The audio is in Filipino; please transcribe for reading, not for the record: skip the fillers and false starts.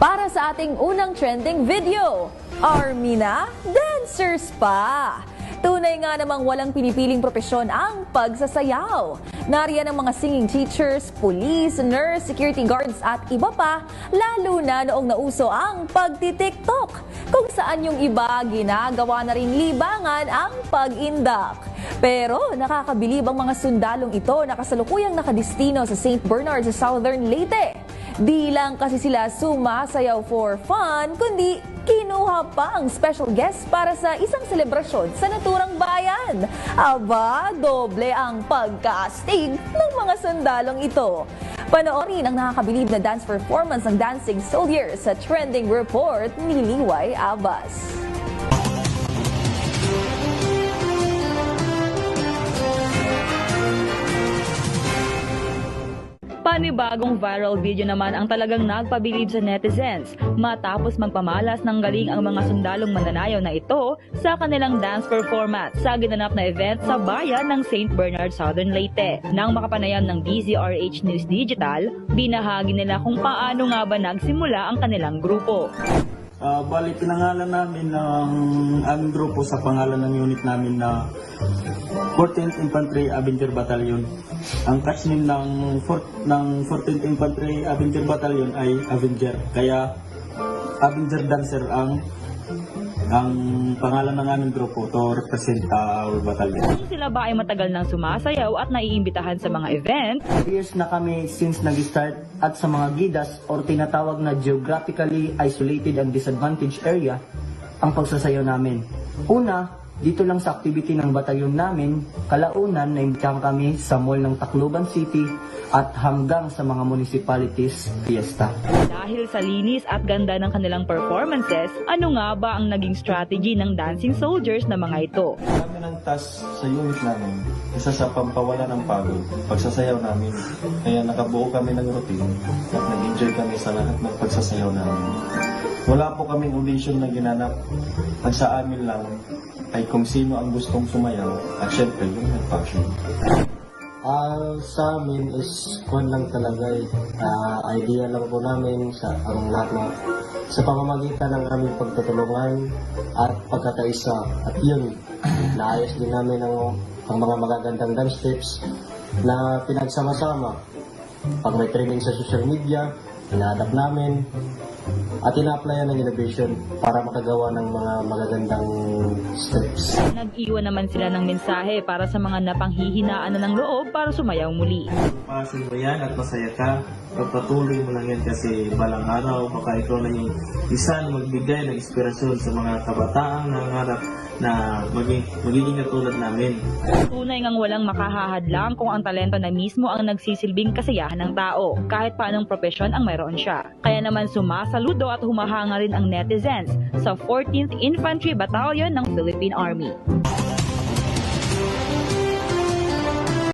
Para sa ating unang trending video, Army na, dancers pa! Tunay nga namang walang pinipiling propesyon ang pagsasayaw. Nariyan ang mga singing teachers, police, nurse, security guards at iba pa, lalo na noong nauso ang pagtitiktok. Kung saan yung iba, ginagawa na rin libangan ang pag-indak. Pero nakakabilib ang mga sundalong ito na kasalukuyang nakadistino sa St. Bernard sa Southern Leyte. Di lang kasi sila sumasayaw for fun, kundi kinuha pa ang special guest para sa isang selebrasyon sa naturang bayan. Aba, doble ang pagkaastig ng mga sundalong ito. Panoorin ang nakakabilib na dance performance ng Dancing Soldiers sa trending report ni Liway Abbas. Panibagong viral video naman ang talagang nagpabilib sa netizens matapos magpamalas ng galing ang mga sundalong mananayaw na ito sa kanilang dance performance sa ginanap na event sa bayan ng St. Bernard, Southern Leyte. Nang makapanayam ng DZRH News Digital, binahagi nila kung paano nga ba nagsimula ang kanilang grupo. Bali, pinangalan namin ng aming grupo sa pangalan ng unit namin na 14th Infantry Avenger Battalion. Ang catch name ng 14th Infantry Avenger Battalion ay Avenger. Kaya Avenger Dancer ang pangalan ng aming grupo to represent our battalion. Sila ba ay matagal nang sumasayaw at naiimbitahan sa mga event? Years na kami since nag-start at sa mga gidas or tinatawag na geographically isolated and disadvantaged area ang pagsasayaw namin. Una, dito lang sa activity ng batalyon namin, kalaunan naimbitahan kami sa mall ng Tacloban City at hanggang sa mga municipalities fiesta. Dahil sa linis at ganda ng kanilang performances, ano nga ba ang naging strategy ng Dancing Soldiers na mga ito? Kami ng task sa unit namin, isa sa pampawala ng pagod, pagsasayaw namin. Kaya nakabuo kami ng routine at nag-enjoy kami sa lahat ng pagsasayaw namin. Wala po kaming audition na ginanap. At sa amin lang ay kung sino ang gustong sumayaw at syempre yung nag-passion. Sa amin is kwan lang talaga idea lang po namin sa ang lahat na sa pamamagitan ng aming pagtutulungan at pagkakaisa. At yun, naayos din namin ang mga magagandang dance steps na pinagsama-sama. Pag may training sa social media, ina-adapt namin at ina-applyan ng innovation para makagawa ng mga magagandang steps. Nag-iwan naman sila ng mensahe para sa mga napanghihinaan na ng loob para sumayaw muli. Pasin mo yan at masaya ka. Pagpatuloy mo lang yan kasi balang araw baka ikaw na yung isa na magbigay ng inspirasyon sa mga kabataang nangarap na magiging katulad namin. Tunay ngang walang makahahadlang kung ang talento na mismo ang nagsisilbing kasiyahan ng tao, kahit paanong propesyon ang mayroon siya. Kaya naman sumasaludo at humahanga rin ang netizens sa 14th Infantry Battalion ng Philippine Army.